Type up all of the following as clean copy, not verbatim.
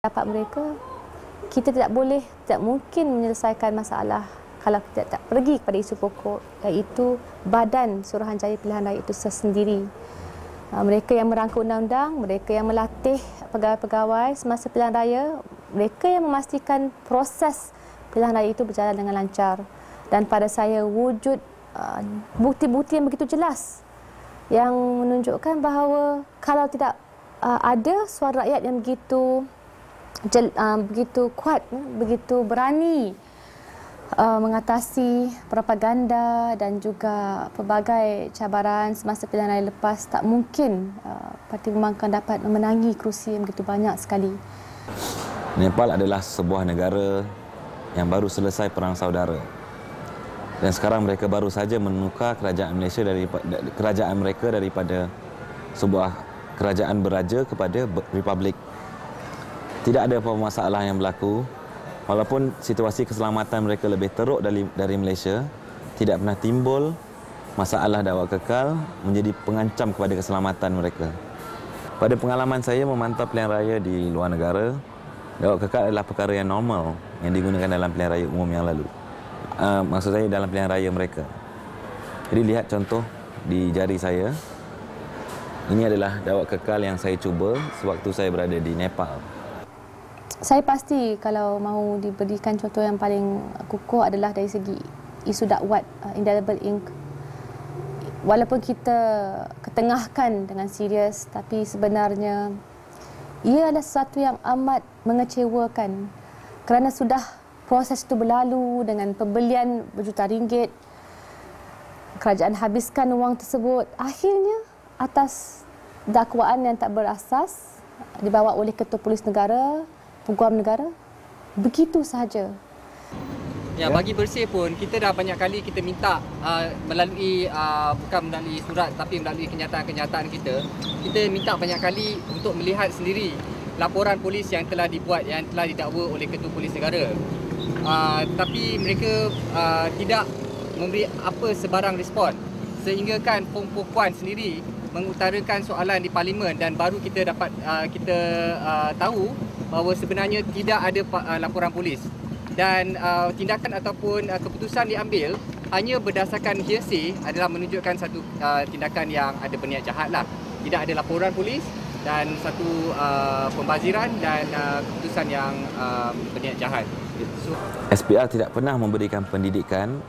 Dapat mereka, kita tidak mungkin menyelesaikan masalah kalau kita tak pergi kepada isu pokok, iaitu Badan Suruhanjaya Pilihan Raya itu sendiri. Mereka yang merangka undang-undang, mereka yang melatih pegawai-pegawai semasa pilihan raya, mereka yang memastikan proses pilihan raya itu berjalan dengan lancar. Dan pada saya wujud bukti-bukti yang begitu jelas yang menunjukkan bahawa kalau tidak ada suara rakyat yang begitu kuat, begitu berani mengatasi propaganda dan juga pelbagai cabaran semasa pilihan raya lepas, tak mungkin Parti Pembangkang dapat memenangi kerusi yang begitu banyak sekali. Nepal adalah sebuah negara yang baru selesai perang saudara. Dan sekarang mereka baru saja menukar kerajaan Malaysia daripada sebuah kerajaan beraja kepada republik. Tidak ada apa-apa masalah yang berlaku. Walaupun situasi keselamatan mereka lebih teruk dari Malaysia, tidak pernah timbul masalah dakwa kekal menjadi pengancam kepada keselamatan mereka. Pada pengalaman saya memantau pilihan raya di luar negara, dakwa kekal adalah perkara yang normal yang digunakan dalam pilihan raya umum yang lalu. Maksud saya dalam pilihan raya mereka. Jadi lihat contoh di jari saya. Ini adalah dakwa kekal yang saya cuba sewaktu saya berada di Nepal. Saya pasti kalau mahu diberikan contoh yang paling kukuh adalah dari segi isu dakwat indelible ink. Walaupun kita ketengahkan dengan serius, tapi sebenarnya ia adalah sesuatu yang amat mengecewakan kerana sudah proses itu berlalu dengan pembelian berjuta ringgit. Kerajaan habiskan wang tersebut. Akhirnya atas dakwaan yang tak berasas dibawa oleh Ketua Polis Negara, Peguam Negara, begitu sahaja. Ya, bagi bersih pun kita dah banyak kali kita minta melalui bukan melalui surat tapi melalui kenyataan-kenyataan kita minta banyak kali untuk melihat sendiri laporan polis yang telah dibuat, yang telah didakwa oleh Ketua Polis Negara. Tapi mereka tidak memberi apa sebarang respon, sehingga kan Pom Puan sendiri mengutarakan soalan di Parlimen dan baru kita dapat tahu bahawa sebenarnya tidak ada laporan polis dan tindakan ataupun keputusan diambil hanya berdasarkan hearsay adalah menunjukkan satu tindakan yang ada berniat jahat lah. Tidak ada laporan polis dan satu pembaziran dan keputusan yang berniat jahat. SPR tidak pernah memberikan pendidikan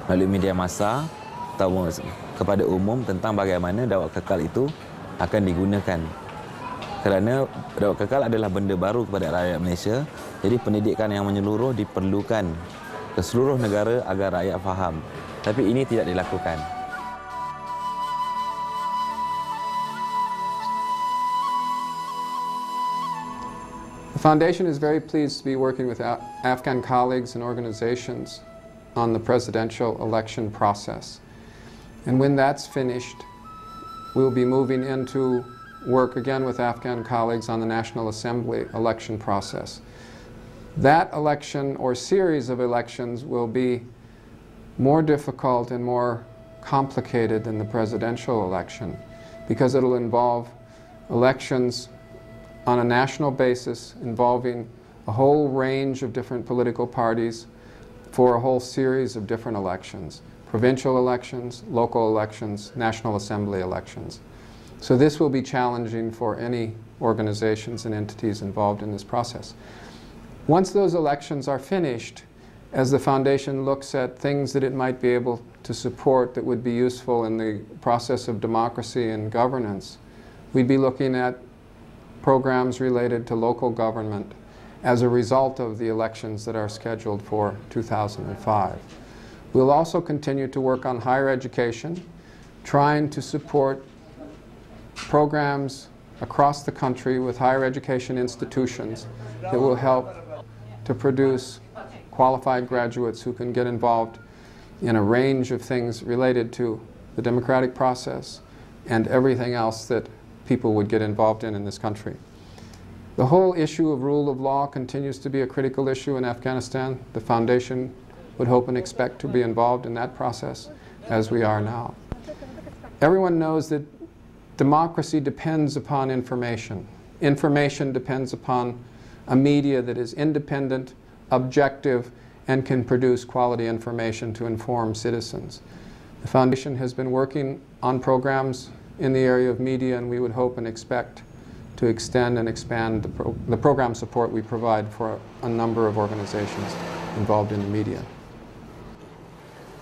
melalui media massa atau kepada umum tentang bagaimana dakwa kekal itu akan digunakan. Kerana dakwa kekal adalah benda baru kepada rakyat Malaysia, jadi pendidikan yang menyeluruh diperlukan ke seluruh negara agar rakyat faham. Tapi ini tidak dilakukan. The Foundation is very pleased to be working with Afghan colleagues and organizations on the presidential election process. And when that's finished, we'll be moving into work again with Afghan colleagues on the National Assembly election process. That election or series of elections will be more difficult and more complicated than the presidential election because it'll involve elections on a national basis involving a whole range of different political parties for a whole series of different elections. Provincial elections, local elections, National Assembly elections. So this will be challenging for any organizations and entities involved in this process. Once those elections are finished, as the Foundation looks at things that it might be able to support that would be useful in the process of democracy and governance, we'd be looking at programs related to local government as a result of the elections that are scheduled for 2005. We'll also continue to work on higher education, trying to support programs across the country with higher education institutions that will help to produce qualified graduates who can get involved in a range of things related to the democratic process and everything else that people would get involved in this country. The whole issue of rule of law continues to be a critical issue in Afghanistan. The Foundation would hope and expect to be involved in that process as we are now. Everyone knows that democracy depends upon information. Information depends upon a media that is independent, objective, and can produce quality information to inform citizens. The Foundation has been working on programs in the area of media, and we would hope and expect to extend and expand the program support we provide for a number of organizations involved in the media.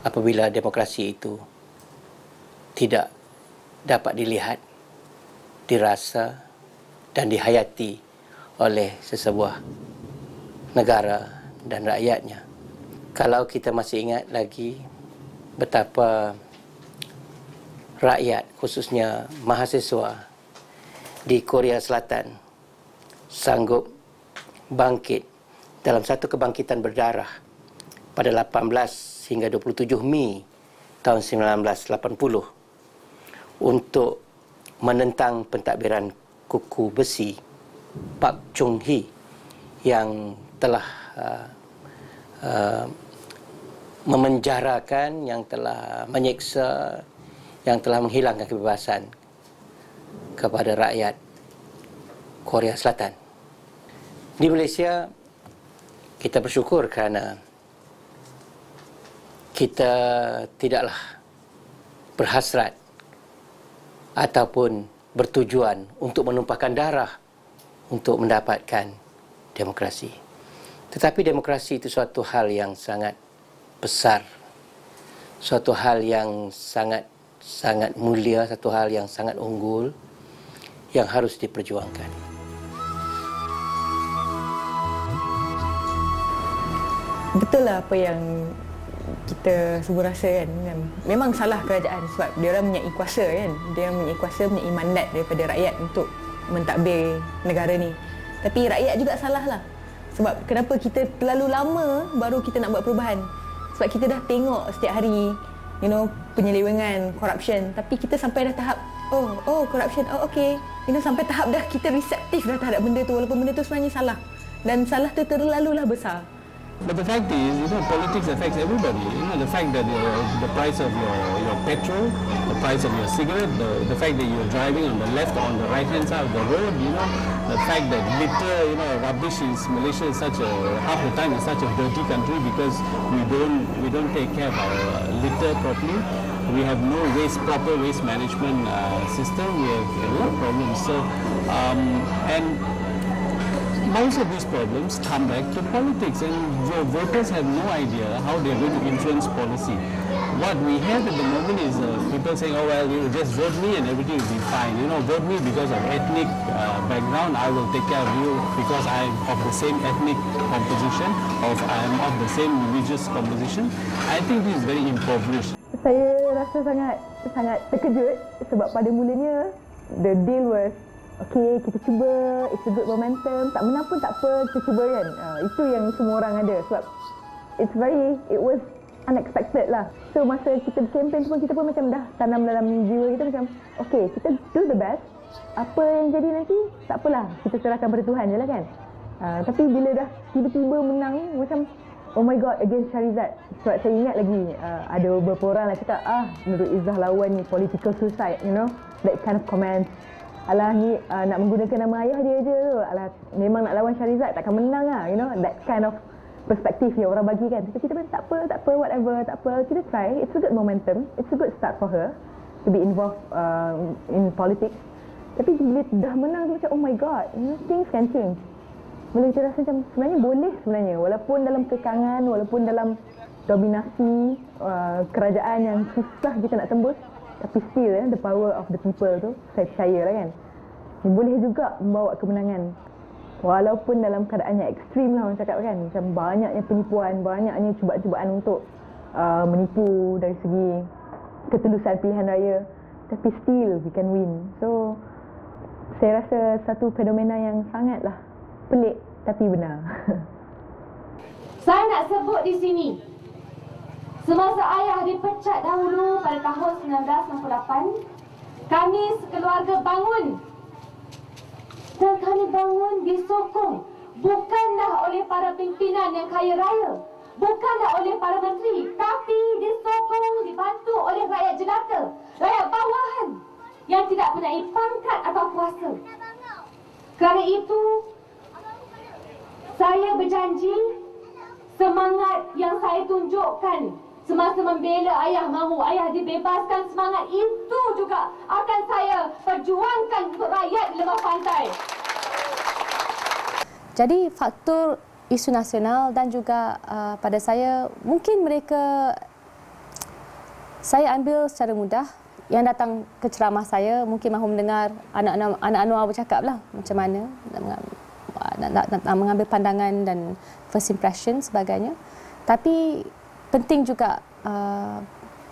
Apabila demokrasi itu tidak dapat dilihat, dirasa dan dihayati oleh sesebuah negara dan rakyatnya. Kalau kita masih ingat lagi betapa rakyat, khususnya mahasiswa di Korea Selatan sanggup bangkit dalam satu kebangkitan berdarah pada 18 hingga 27 Mei tahun 1980 untuk menentang pentadbiran kuku besi Park Chung-hee yang telah memenjarakan, yang telah menyiksa, yang telah menghilangkan kebebasan kepada rakyat Korea Selatan. Di Malaysia, kita bersyukur kerana kita tidaklah berhasrat ataupun bertujuan untuk menumpahkan darah untuk mendapatkan demokrasi. Tetapi demokrasi itu suatu hal yang sangat besar, suatu hal yang sangat mulia, satu hal yang sangat unggul, yang harus diperjuangkan. Betul lah apa yang kita semua rasa kan. Memang salah kerajaan sebab dia orang mempunyai kuasa kan. Dia orang mempunyai kuasa, mempunyai mandat daripada rakyat untuk mentadbir negara ni. Tapi rakyat juga salah lah. Sebab kenapa kita terlalu lama baru kita nak buat perubahan. Sebab kita dah tengok setiap hari, penyelewengan, corruption. Tapi kita sampai dah tahap, corruption, okay. Sampai tahap dah kita reseptif dah terhadap benda tu, walaupun benda tu sebenarnya salah. Dan salah tu terlalulah besar. But the fact is, politics affects everybody. The fact that the price of your petrol, the price of your cigarette, the fact that you're driving on the left or on the right-hand side of the road, the fact that litter, rubbish in Malaysia is half the time is such a dirty country because we don't take care of our litter properly. We have no proper waste management system. We have a lot of problems. So, and most of these problems come back to politics, and voters have no idea how they're going to influence policy. What we have at the moment is people saying, just vote me and everything will be fine. Vote me because of ethnic background, I will take care of you because I'm of the same ethnic composition, or I'm of the same religious composition. I think this is very impoverished. Saya rasa sangat terkejut sebab pada mulanya the deal was okay, kita cuba, it's a good momentum, tak menang pun tak apa, kita cuba kan. Itu yang semua orang ada sebab it was unexpected lah. So masa kita campaign pun kita pun macam dah tanam dalam jiwa kita macam okay, kita do the best, apa yang jadi nanti tak apalah, kita serahkan pada Tuhan je lah kan. Tapi bila dah tiba-tiba menang macam oh my god, against Shahrizad. Sebab saya ingat lagi ada beberapa orang lah cakap Nurul Izzah lawan ni political suicide, that kind of comments. Alah ni nak menggunakan nama ayah dia je tu. Alah memang nak lawan Shahrizad takkan menang lah. That kind of perspektif yang orang bagi kan. Tapi kita pun tak apa, whatever, tak apa. Kita try. It's a good momentum. It's a good start for her to be involved in politics. Tapi bila dah menang tu macam oh my god, things can change. Bila kita rasa macam sebenarnya boleh sebenarnya. Walaupun dalam kekangan, walaupun dalam dominasi kerajaan yang susah kita nak tembus. Tapi still the power of the people tu saya percaya lah kan. Boleh juga membawa kemenangan. Walaupun dalam keadaan yang ekstrim lah orang cakap kan. Macam banyaknya penipuan, banyaknya cubaan-cubaan untuk menipu dari segi ketulusan pilihan raya. Tapi still we can win. So saya rasa satu fenomena yang sangatlah pelik tapi benar. Saya nak sebut di sini. Semasa ayah dipecat dahulu pada tahun 1968, kami sekeluarga bangun. Dan kami bangun disokong bukanlah oleh para pimpinan yang kaya raya, bukanlah oleh para menteri, tapi disokong, dibantu oleh rakyat jelata, rakyat bawahan yang tidak mempunyai pangkat atau kuasa. Kerana itu, Saya berjanji semangat yang saya tunjukkan semasa membela ayah mahu ayah dibebaskan, semangat itu juga akan saya perjuangkan untuk rakyat di Lembah Pantai. Jadi faktor isu nasional dan juga pada saya, mungkin mereka, saya ambil secara mudah yang datang ke ceramah saya, mungkin mahu mendengar anak Anwar bercakap lah macam mana nak mengambil pandangan dan first impression sebagainya. Tapi penting juga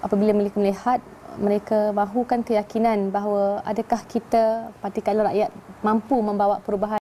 apabila mereka melihat, mereka mahukan keyakinan bahawa adakah kita, Parti Keadilan Rakyat, mampu membawa perubahan